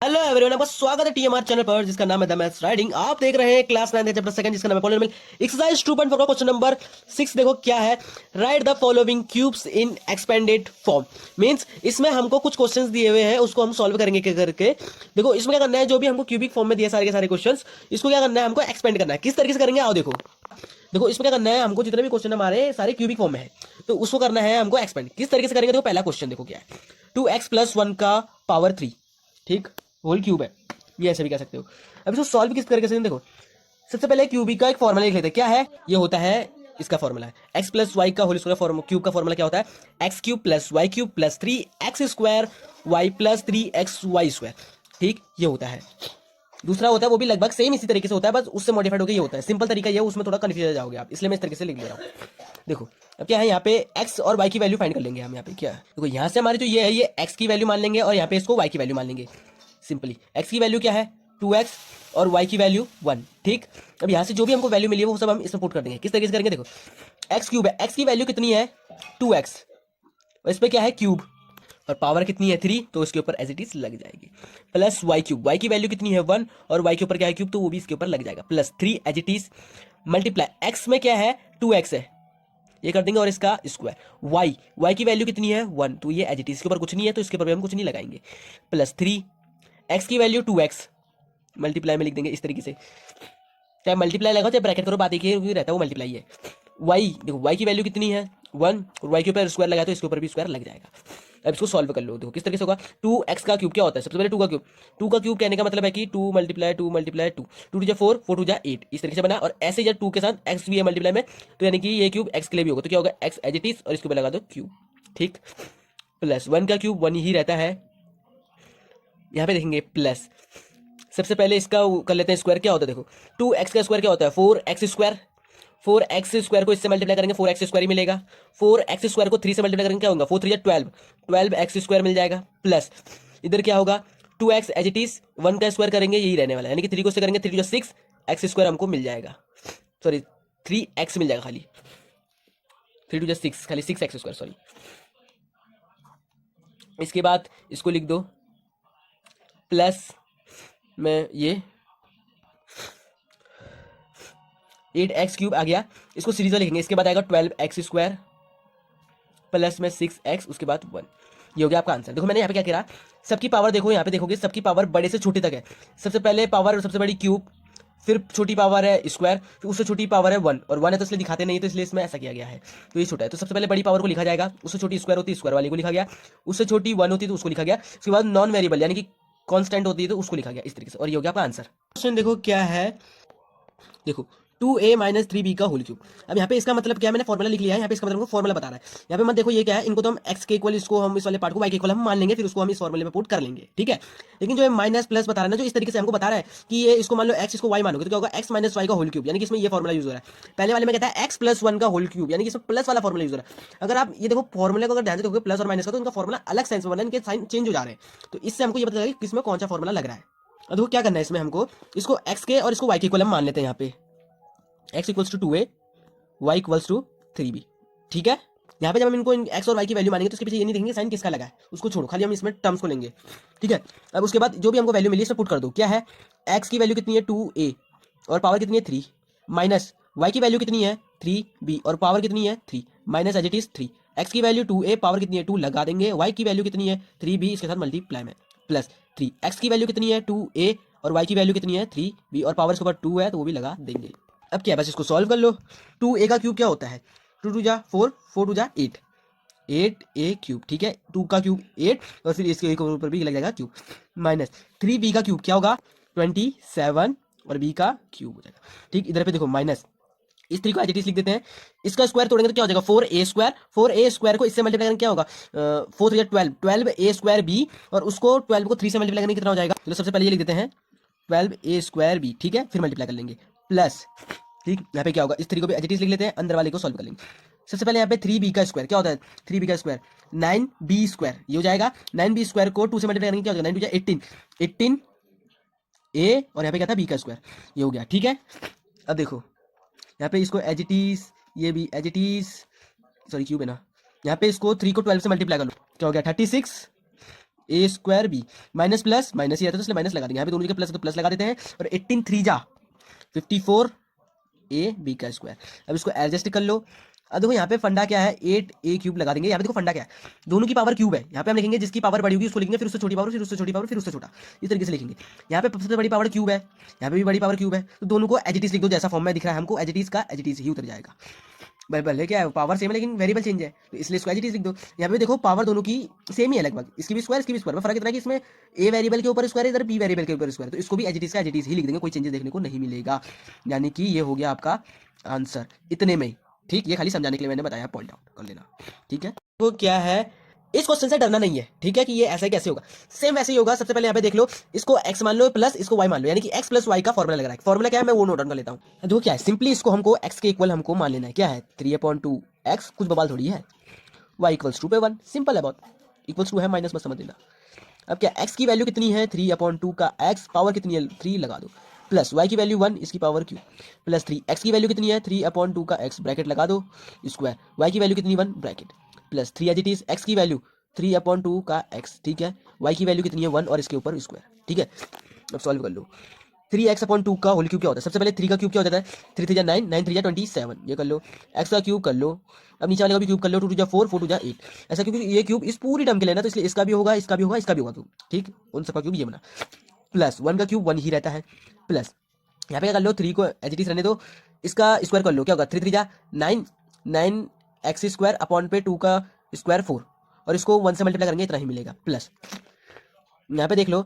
Hello everyone, आपका स्वागत है टीएमआर चैनल पर जिसका नाम है द मैथ्स राइडिंग। आप देख रहे हैं क्लास 9 चैप्टर सेकंड जिसका नाम है पॉलिनोमियल एक्सरसाइज 2.4 का क्वेश्चन नंबर 6। देखो क्या है, right the following cubes in expanded form. Means इसमें हमको कुछ क्वेश्चंस दिए हुए हैं, उसको हम सॉल्व करेंगे क्या करके। देखो इसमें क्या करना है, जो भी हमको क्यूबिक फॉर्म में दिए सारे के सारे क्वेश्चंस, इसको क्या करना है, हमको एक्सपेंड करना है। किस तरीके से करेंगे आओ देखो। देखो इसमें क्या करना है, हमको जितने भी क्वेश्चन हमारे सारे क्यूबिक फॉर्म में है तो उसको करना है हमको एक्सपेंड। किस तरीके से करेंगे, देखो पहला क्वेश्चन देखो क्या है, 2x+1 का पावर 3, ठीक, होल क्यूब है, ये ऐसे भी कह सकते हो। अब इसको सॉल्व किस तरीके से देखो, सबसे पहले क्यूबिक का एक फॉर्मूला लिख लेते हैं। क्या है, ये होता है, इसका फॉर्मूला है x+y का होल स्क्वायर। क्यूब का फॉर्मूला क्या होता है, x³ + y³ + 3x²y+3xy², ठीक, ये होता है। दूसरा होता है, वो भी लगभग सेम इसी तरीके से होता है, बस उससे मॉडिफाइड होकर ये होता है। सिंपल तरीका ये है, उसमें थोड़ा कंफ्यूज हो जाओगे आप, इसलिए मैं इस तरीके से लिख ले रहा हूँ। देखो अब क्या है, यहाँ पे x और y की वैल्यू फाइंड कर लेंगे हम। यहाँ पे क्या है, देखो यहाँ से हमारी जो ये है, ये x की वैल्यू मान लेंगे और यहाँ पे इसको y की वैल्यू मान लेंगे। सिंपली x की वैल्यू क्या है 2x और y की वैल्यू 1, ठीक। अब यहाँ से जो भी हमको वैल्यू मिली है वो सब हम इसमें पुट कर देंगे। किस तरीके से करेंगे, देखो x³ है, x की वैल्यू कितनी है 2x, और इस पर क्या है क्यूब, और पावर कितनी है 3, तो इसके ऊपर एज इट इज लग जाएगी। प्लस y³ y की वैल्यू कितनी है 1 और y के ऊपर क्या है क्यूब, तो वो भी इसके ऊपर लग जाएगा। Plus 3 as it is multiply, x में क्या है 2x है, ये कर देंगे और इसका स्क्वायर। y की वैल्यू कितनी है 1, तो ये एज इट इज, इसके ऊपर कुछ नहीं है तो इसके ऊपर भी हम कुछ नहीं लगाएंगे। प्लस 3 x की वैल्यू 2x, मल्टीप्लाई में लिख देंगे इस तरीके से, चाहे मल्टीप्लाई लगाओ चाहे ब्रैकेट करो, बात एक ही रहता है, वो मल्टीप्लाई है। y देखो y की वैल्यू कितनी है 1 और y के ऊपर स्क्वायर लगाए तो इसके ऊपर भी स्क्वायर लग जाएगा। अब इसको सॉल्व कर लो, देखो किस तरीके से होगा। 2x का क्यूब क्या होता है, सबसे पहले 2 का क्यूब, 2 का क्यूब कहने का मतलब है कि 2 × 2 × 2, 2 × 4, 4 × 8, इस तरीके से बना। और ऐसे जब 2 के साथ x भी है मल्टीप्लाई में, तो यानी कि ये क्यूब x के लिए भी होगा, तो क्या होगा x एज इट इज और इसके ऊपर लगा दो क्यूब, ठीक। प्लस 1 का क्यूब 1 ही रहता है, यहाँ पे देखेंगे प्लस, सबसे पहले इसका कर लेते हैं स्क्वायर। क्या होता है देखो 2x का स्क्वायर क्या होता है 4x², 4x² को इससे मल्टीप्लाई करेंगे 4x² ही मिलेगा। 4x² को 3 से मल्टीप्लाई करेंगे क्या होगा 4 3 12, 12x² मिल जाएगा। प्लस इधर क्या होगा 2x एज इट इज, 1 का स्क्वायर करेंगे यही रहने वाला है, यानी कि 3 को से करेंगे 3 × 6 x² हमको मिल जाएगा, सॉरी 3x मिल जाएगा खाली, 3 × 6 खाली 6x², सॉरी। इसके बाद इसको लिख दो प्लस में ये 8x³ आ गया, इसको सीरीज में लिखेंगे। इसके बाद आएगा 12x² प्लस में 6x, उसके बाद 1, ये हो गया आपका आंसर। देखो मैंने यहाँ पे क्या करा, सबकी पावर देखो, यहाँ पे देखोगे सबकी पावर बड़े से छोटे तक है। सबसे पहले पावर सबसे बड़ी क्यूब, फिर छोटी पावर है स्क्वायर, फिर उससे छोटी पावर है 1, और 1 है तो इसलिए दिखाते नहीं, तो इसलिए इसमें ऐसा किया गया है, तो ये छोटा है। तो सबसे पहले बड़ी पावर को लिखा जाएगा, उससे छोटी स्क्वायर होती है स्क्वायर वाली को लिखा गया, उससे छोटी 1 होती है तो उसको लिखा गया। उसके बाद नॉन वेरिएबल यानी कि कांस्टेंट होती है तो उसको लिखा गया इस तरीके से, और ये हो गया आपका आंसर। क्वेश्चन देखो क्या है, देखो 2a - 3b का होल क्यूब। अब यहाँ पे इसका मतलब क्या है, मैंने फॉर्मूला लिख लिया है, यहाँ पे इसका मतलब फॉर्मूला बता रहा है। यहाँ पे मत देखो ये क्या है, इनको तो हम x के इक्वल, इसको हम इस वाले पार्ट को y के इक्वल हम मान लेंगे, फिर उसको हम इस फॉर्मूले में पुट कर लेंगे, ठीक है। लेकिन जो माइनस प्लस बता रहा है ना, जो इस तरीके से हमको बता रहा है कि ये इसको मान लो x, इसको y मानोगे तो क्या होगा x - y का होल क्यूब, यानी कि इसमें ये फॉर्मूला यूज हो रहा है। पहले वाले में कहता है x+1 का होल क्यूब, यानी कि इसमें प्लस वाला फॉर्मूला यूज हो रहा है। अगर आप ये देखो फॉर्मूले को अगर ध्यान से देखोगे प्लस और माइनस का, तो इनका फॉर्मूला अलग साइन से बना है, इनके साइन चेंज हो जा रहे हैं। तो इससे हमको ये पता चलेगा कि किसमें कौन सा फॉर्मूला लग रहा है। अब देखो क्या करना है इसमें, हमको इसको x के और इसको y के इक्वल हम मान लेते हैं। यहाँ पे x = 2a, y = 3b, ठीक है। यहाँ पे जब हम इनको x और y की वैल्यू मानेंगे तो उसके पीछे ये नहीं देखेंगे साइन किसका लगा है, उसको छोड़ो, खाली हम इसमें टर्म्स को लेंगे, ठीक है। अब उसके बाद जो भी हमको वैल्यू मिली इसमें पुट कर दो। क्या है, x की वैल्यू कितनी है 2a और पावर कितनी है 3, माइनस y की वैल्यू कितनी है 3b और पावर कितनी है 3, minus as it is 3, x की वैल्यू 2a, पावर कितनी है 2 लगा देंगे, y की वैल्यू कितनी है 3b, इसके साथ मल्टीप्लाई में, प्लस 3, x की वैल्यू कितनी है 2a और y की वैल्यू कितनी है 3b और पावर इसके ऊपर 2 है तो वो भी लगा देंगे। अब क्या है, बस इसको सॉल्व कर लो। 2a का क्यूब क्या होता है 2 2 जा 4, 4 2 जा 8, 8a³, ठीक है। 2 का क्यूब 8 और फिर इसके ऊपर भी लग जाएगा क्यूब, माइनस 3b का क्यूब क्या होगा 27 और b का क्यूब हो जाएगा, ठीक। इधर पे देखो माइनस, इस 3 को एज इट इज लिख देते हैं, इसका स्क्वायर तोड़ेंगे तो क्या हो जाएगा 4a², 4a² को इससे मल्टीप्लाई करेंगे क्या होगा 4 3 12, 12a²b और उसको 12 को 3 से मल्टीप्लाई करने कितना हो जाएगा, तो सबसे पहले ये लिख देते हैं 12a²b, ठीक है, फिर मल्टीप्लाई कर लेंगे प्लस, ठीक। यहाँ पे क्या होगा, इस 3 को भी एज इट इज लिख लेते हैं, अंदर वाले को सॉल्व कर लेंगे। सबसे पहले यहाँ पे 3b का स्क्वायर क्या होता है 3b का स्क्वायर 9b², ये हो जाएगा 9b² को 2 से मल्टीप्लाई करेंगे क्या हो जाएगा 9 2 18, 18a और यहाँ पे क्या था b का स्क्वायर, ये हो गया, ठीक है। अब देखो यहाँ पे इसको एज इट इज, ये भी as it is, sorry cube है ना, यहाँ पे इसको 3 को 12 से मल्टीप्लाई कर लो क्या हो गया 36 A square B, minus plus minus ही रहता है तो इसलिए माइनस लगा देंगे, यहाँ पे दोनों जगह प्लस है तो प्लस लगा देते हैं, और 18 3 जा 54 ए बी का स्क्वायर। अब इसको एडजस्ट कर लो। अब देखो यहाँ पे फंडा क्या है, 8 ए क्यूब लगा देंगे। यहाँ पे देखो फंडा क्या है, दोनों की पावर क्यूब है। यहाँ पे हम लिखेंगे जिसकी पावर बड़ी होगी उसको लिखेंगे, फिर उससे छोटी पावर, फिर उससे छोटी पावर, फिर उससे छोटा, इस तरीके से लिखेंगे। यहाँ पे सबसे बड़ी पावर क्यूब है, यहाँ पे भी बड़ी पावर क्यूब है, तो दोनों को एज इट इज लिख दो, जैसा फॉर्म में दिख रहा है हमको, एज इट इज का एज इट इज ही उतर जाएगा। भले क्या है पावर सेम है लेकिन वेरिएबल चेंज है, तो इसलिए इसको एज इट इज लिख दो। यहाँ पे देखो पावर दोनों की सेम ही है लगभग, इसकी भी स्क्वायर इसकी भी स्क्वायर में फर्क इतना है कि इसमें ए वेरिएबल के ऊपर स्क्वायर है, इधर बी वेरिएबल के ऊपर स्क्वायर, तो इसको भी एज इट इज का एज इट इज ही लिख देंगे, कोई चेंजेस देखने को नहीं मिलेगा। यानी कि ये हो गया आपका आंसर इतने में ही। ठीक, ये खाली समझाने के लिए मैंने बताया, पॉइंट आउट कर लेना। ठीक है, तो क्या है, इस क्वेश्चन से डरना नहीं है, ठीक है, कि ये ऐसा कैसे होगा। सेम वैसे ही होगा। सबसे पहले यहाँ पे देख लो, इसको x मान लो प्लस इसको y मान लो, यानी कि x प्लस y का फॉर्मूला लग रहा है। फॉर्मूला क्या है मैं वो नोट डाउन कर लेता हूँ। देखो क्या है, सिंपली इसको हमको x के इक्वल हमको मान लेना है। क्या है 3/2x, कुछ बवाल थोड़ी है, y इक्वल्स 2/1, सिंपल है बहुत, इक्वल्स 2 है माइनस मत समझ लेना। अब क्या x की वैल्यू कितनी है, 3/2 का x पावर कितनी है 3 लगा दो, प्लस y की वैल्यू 1 इसकी पावर क्यू, प्लस 3 x की वैल्यू कितनी है 3/2 का x ब्रैकेट लगा दो स्क्वायर, y की वैल्यू कितनी 1 bracket, plus 3 as it is x की वैल्यू 3/2 का x, ठीक है, y की वैल्यू कितनी है 1 और इसके ऊपर स्क्वायर। ठीक है, अब सॉल्व कर लो। 3x/2 का होल क्यूब क्या होता है, सबसे पहले 3 का क्यूब क्या हो जाता है, 3 3 9, 9 3 27, ये कर लो। x का क्यूब कर लो, अब नीचे वाले का भी क्यूब कर लो, 2 2 4, 4 2 8, ऐसा क्योंकि ये क्यूब इस पूरी टर्म के लिए ना, तो इसलिए इसका भी होगा, इसका भी होगा, इसका भी होगा, ठीक, उन सबका क्यूब ये बना। प्लस 1 का क्यूब 1 ही रहता है, प्लस यहाँ पे क्या कर लो, 3 को एज इट इज रहने दो, इसका स्क्वायर कर लो, क्या होगा 3 3 9, 9 एक्स स्क्वायर अपॉन पे 2 का स्क्वायर 4, और इसको 1 से मल्टीप्लाई करेंगे इतना ही मिलेगा। प्लस यहाँ पे देख लो,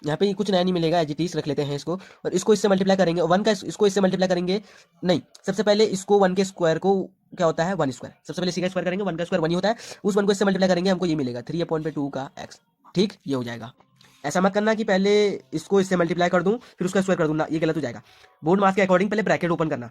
यहाँ पे कुछ नया नहीं मिलेगा, एज इट इज रख लेते हैं इसको, और इसको इससे मल्टीप्लाई करेंगे, 1 का इसको इससे मल्टीप्लाई करेंगे, नहीं सबसे पहले इसको 1 के स्क्वायर को क्या होता है 1 स्क्वायर, सबसे पहले इसी का स्क्वायर करेंगे, 1 का स्क्वायर 1 ही होता है, उस 1 को इससे मल्टीप्लाई करेंगे, हमको ये मिलेगा 3/2 का x। ठीक, ये हो जाएगा। ऐसा मत करना कि पहले इसको इससे मल्टीप्लाई कर दूं फिर उसका स्क्वायर कर दूं ना, ये गलत हो जाएगा। बोर्ड मार्क्स के अकॉर्डिंग पहले ब्रैकेट ओपन करना।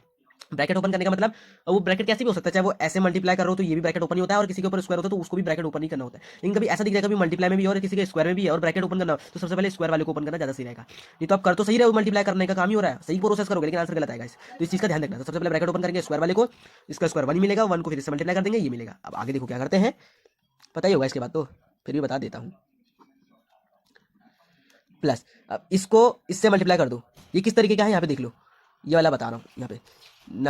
ब्रैकेट ओपन करने का मतलब वो ब्रैकेट कैसे भी हो सकता है, चाहे वो ऐसे मल्टीप्लाई कर रहे हो तो ये भी ब्रैकेट ओपन ही होता है, और किसी के ऊपर स्क्वायर होता है तो उसको भी ब्रैकेट ओपन ही करना होता है। लेकिन कभी ऐसा दिख जाएगा कभी मल्टीप्लाई में भी और किसी के स्क्वायर में भी है और ब्रैकेट ओपन करना, तो सबसे पहले स्क्वायर वाले को ओपन करना ज्यादा सही रहेगा। नहीं तो आप कर तो सही रहे हो, मल्टीप्लाई करने का काम ही हो रहा है, सही प्रोसेस करोगे लेकिन आंसर गलत आएगा। तो इस चीज का ध्यान रखना। तो सबसे पहले ब्रैकेट ओपन करेंगे स्क्वायर वाले को, इसका स्क्वायर 1 मिलेगा, 1 को फिर इससे मल्टीप्लाई कर देंगे, ये मिलेगा। अब आगे देखो क्या करते हैं, पता ही होगा इसके बाद, तो फिर भी बता देता हूँ। प्लस अब इसको इससे मल्टीप्लाई कर दो, ये किस तरीके का है यहाँ पे देख लो, ये वाला बता रहा हूँ यहाँ पे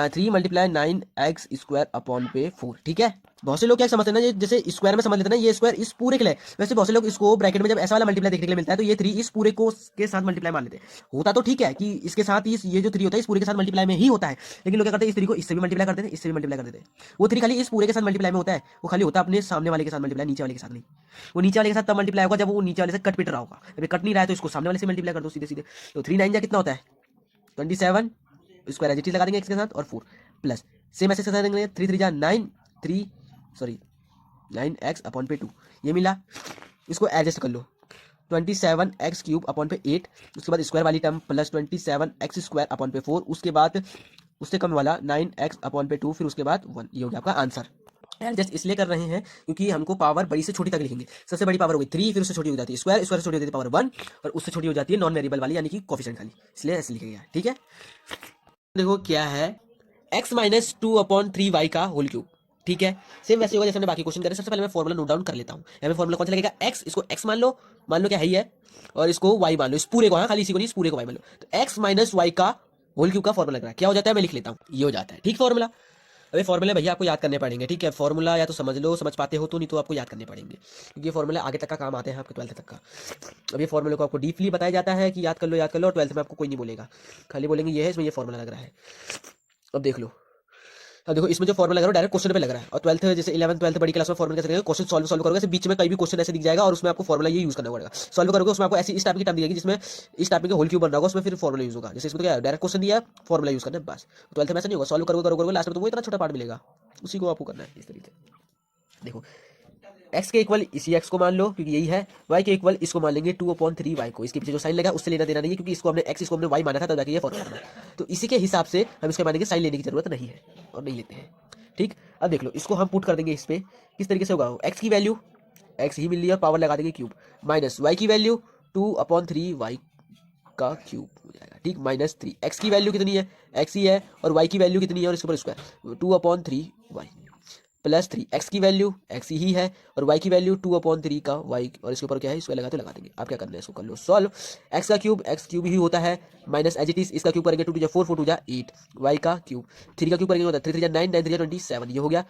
3 × 9x स्क्वायर अपॉन पे 4। ठीक है, बहुत से लोग क्या समझते हैं ना, जैसे स्क्वायर में समझ लेते हैं ना, ये स्क्वायर इस पूरे के लिए, वैसे बहुत से लोग इसको ब्रैकेट में जब ऐसा वाला मल्टीप्लाई देखने के लिए मिलता है तो ये 3 इस पूरे को के साथ मल्टीप्लाई मान लेते हैं। होता तो ठीक है कि इसके साथ ये जो 3 होता है इस पूरे के साथ मल्टीप्लाई में ही होता है, लेकिन लोग क्या करते हैं इस 3 को इससे भी मल्टीप्लाई कर देते हैं, इससे भी मल्टीप्लाई कर देते हैं। वो 3 खाली इस पूरे के साथ मल्टीप्लाई में होता है, वो खाली होता है अपने सामने वाले के साथ मल्टीप्लाई, नीचे वाले के साथ नहीं। वो नीचे वाले के साथ तब मल्टीप्लाई होगा जब वो नीचे वाले से कट पिट रहा होगा, अभी कट नहीं रहा है तो इसको सामने वाले से मल्टीप्लाई कर दो सीधे सीधे। तो 3 9 कितना होता है 27, स्क्वायर एज इट इज लगा देंगे x के साथ, और 4 प्लस सेम ऐसे लगा देंगे 3 3 9 3 सॉरी 9x अपॉन पे 2, ये मिला। इसको एडजस्ट कर लो, 27x क्यूब अपॉन पे 8, उसके बाद स्क्वायर वाली term plus 27x square upon पे 4, उसके बाद उससे कम वाला 9x अपॉन पे 2, फिर उसके बाद 1। ये हो गया आपका आंसर। एडजस्ट इसलिए कर रहे हैं क्योंकि हमको पावर बड़ी से छोटी तक लिखेंगे। सबसे बड़ी पावर हो गई 3, फिर उससे छोटी हो जाती है स्क्वायर, स्क्वायर से छोटी हो जाती है पावर 1, और उससे छोटी हो जाती है नॉन वेरिएबल वाली यानी कि कोफिशिएंट खाली, इसलिए ऐसे लिखा गया है। ठीक है, देखो क्या है x-2/3y का होल क्यूब। ठीक है, सेम वैसे होगा जैसे हमने बाकी क्वेश्चन करे। सबसे पहले मैं फॉर्मूला नोट डाउन कर लेता हूँ। यहाँ पे फॉर्मूला कौन सा लगेगा, x, इसको x मान लो क्या है ही है, और इसको y मान लो, इस पूरे को, हाँ खाली इसी को नहीं, इस पूरे को y मान लो। तो x - y का होल क्यूब का फॉर्मूला लग रहा है, क्या हो जाता है मैं लिख लेता हूँ, ये हो जाता है। ठीक, फॉर्मूला, अभी फॉर्मूले भैया आपको याद करने पड़ेंगे। ठीक है, फॉर्मूला या तो समझ लो, समझ पाते हो तो, नहीं तो आपको याद करने पड़ेंगे क्योंकि ये फॉर्मूला आगे तक का काम आते हैं आपके 12th तक का। अब ये फॉर्मूले को आपको डीपली बताया जाता है कि याद कर लो, और 12th में आपको कोई नहीं बोलेगा, खाली बोलेंगे ये है, इसमें ये फॉर्मूला लग रहा है। अब देख लो, अब देखो इसमें जो फॉर्मूला लग रहा है डायरेक्ट क्वेश्चन पे लग रहा है, और 12th जैसे 11th 12th बड़ी क्लास में फॉर्मूला कैसे करेंगे, क्वेश्चन सॉल्व करोगे, बीच में कहीं भी क्वेश्चन ऐसे दिख जाएगा और उसमें आपको फॉर्मूला ये यूज करना पड़ेगा। सॉल्व करोगे उसमें आपको ऐसी इस टाइप की टर्म दी जाएगी जिसमें इस टाइप के होल क्यूब बन रहा होगा, उसमें फिर फॉर्मूला यूज होगा। जैसे इसमें तो क्या है डायरेक्ट क्वेश्चन दिया है, फॉर्मूला यूज करना है बस। 12th में ऐसा नहीं होगा, सॉल्व करोगे लास्ट में तो वो इतना छोटा पार्ट मिलेगा, उसी को आपको करना है इस तरीके। देखो x के इक्वल इसी x को मान लो क्योंकि यही है, y के इक्वल इसको मान लेंगे 2/3y को, इसके पीछे जो साइन लगा उससे लेना देना नहीं है क्योंकि इसको हमने x इसको हमने y माना था तब जाके ये फॉर्मूला बना। तो इसी के हिसाब से हम इसके मानेंगे, साइन लेने की जरूरत नहीं है और नहीं लेते हैं। ठीक, अब देख लो इसको हम पुट कर देंगे इस पे, किस तरीके से होगा, x की वैल्यू x ही मिल रही है और पावर लगा देंगे क्यूब, माइनस y की वैल्यू 2/3y का क्यूब हो जाएगा। ठीक, -3 x की वैल्यू कितनी है, x ही है, और y की वैल्यू कितनी है और इसके ऊपर स्क्वायर 2/3y प्लस 3 एक्स की वैल्यू एक्स ही है और वाई की वैल्यू 2/3 का वाई, और इसके ऊपर क्या है स्क्वायर लगा तो लगा देंगे। आप क्या करना है इसको कर लो सॉल्व। एक्स क्यूब ही होता है माइनस एज इट इज, इसका क्यूब करेंगे 2 2 4 4 2 8, वाई का क्यूब 3 का क्यूब करेंगे होता है 3 3 9 9 3 27, ये हो गया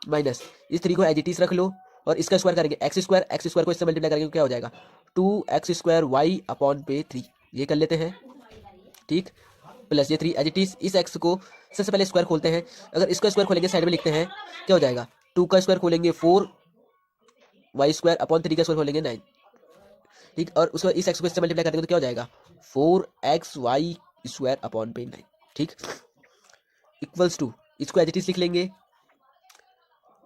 माइनस इस 3 को एज इट इज रख लो और इसका स्क्वायर करेंगे एक्स स्क्वायर को इससे मल्टीप्लाई करेंगे क्या हो जाएगा 2x² वाई अपॉन पे 3, ये कर लेते हैं ठीक, प्लस ये 3 एज इट इज, इस एक्स को सबसे पहले स्क्वायर खोलते हैं, अगर इसका स्क्वायर खोलेंगे साइड में लिखते हैं क्या हो जाएगा 2 का स्क्वायर खोलेंगे 4 वाई स्क्वायर अपॉन 3 का स्क्वायर खोलेंगे 9 ठीक, और उसको इस एक्स को इससे मल्टीप्लाई करेंगे तो क्या हो जाएगा 4xy स्क्वायर अपॉन पे 9 ठीक, इक्वल्स टू इसको एज इट इज लिख लेंगे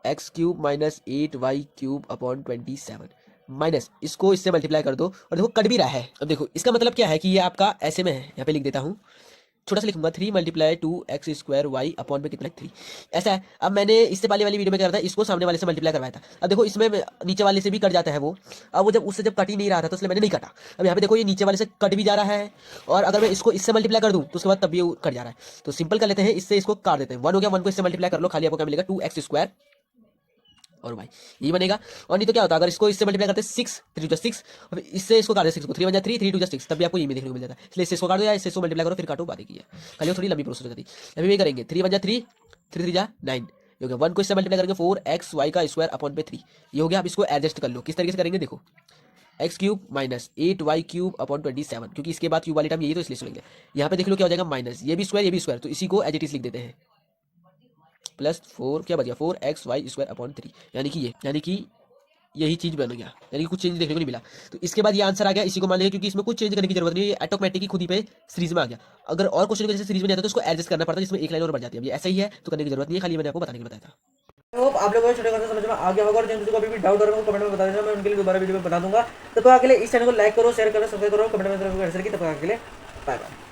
x cube minus 8y cube upon 27 minus इसको इससे मल्टीप्लाई कर दो और देखो कट भी रहा है। अब देखो इसका मतलब क्या है कि ये आपका ऐसे में है, यहाँ पे लिख देता हूँ छोटा सा लिखूंगा 3 × 2x² वाई अपॉन पे कितना 3 ऐसा है। अब मैंने इससे पहले वाली वीडियो में क्या था इसको सामने वाले से मल्टीप्लाई करवाया था, अब देखो इसमें नीचे वाले से भी कट जाता है वो, अब वो जब उससे जब कट ही नहीं रहा था तो इसलिए मैंने नहीं काटा। अब यहाँ पे देखो ये नीचे वाले से कट भी जा रहा है और अगर मैं इसको इससे मल्टीप्लाई कर दूँ तो उसके बाद तब भी कट जा रहा है, तो सिंपल कर लेते हैं इससे इसको काट देते हैं 1 हो गया, 1 को इससे मल्टीप्लाई कर लो खाली आपको क्या मिलेगा 2x² और भाई यही बनेगा। और नहीं तो क्या होता है अगर इसको इससे मल्टीप्लाई करते 6 3 2 6 और इससे इसको काट दे 6 को 3 1 3 3 2 6 तब भी आपको ये में देखने को मिल जाता है, इसलिए इससे इसको काट दो या इससे इसको मल्टीप्लाई करो फिर काटो बात की है, खाली थोड़ी लंबी प्रोसेस होती है। अभी भी करेंगे 3 1 3 3 3 9 ये हो गया, 1 को इससे मल्टीप्लाई करेंगे 4xy का स्क्वायर अपॉन पे 3 ये हो गया। अब इसको एडजस्ट कर लो किस तरीके से करेंगे देखो x cube minus 8y cube upon 27 क्योंकि इसके बाद क्यूब वाली टाइम यही तो इसलिए सुनेंगे, यहाँ पे देख लो क्या हो जाएगा माइनस ये भी स्क्वायर तो इसी को एज इट इज लिख देते हैं प्लस 4 क्या बच गया 4xy स्क्वायर अपॉन 3 यानी कि यही चीज बन गया, यानी कि कुछ चेंज देखने को नहीं मिला। तो इसके बाद ये आंसर आ गया, इसी को मान लेंगे क्योंकि इसमें कुछ चेंज करने की जरूरत नहीं है, ये ऑटोमेटिक ही खुद ही पे सीरीज में आ गया। अगर और क्वेश्चन की जैसे सीरीज में जाता है तो उसको एडजस्ट करना पड़ता है जिसमें एक लाइन और बढ़ जाती है, ये ऐसा ही है तो करने की जरूरत नहीं है, खाली मैंने आपको बताने के लिए बताया था। होप आप लोगों को छोटे समझ में आ गया होगा और जिन किसी को अभी भी डाउट हो रहा है कमेंट में बता देना, मैं उनके लिए दोबारा वीडियो में बता दूंगा। तब तक के लिए इस चैनल को लाइक करो, शेयर करो, सब्सक्राइब करो, कमेंट में जरूर शेयर की। तब तक के लिए बाय बाय।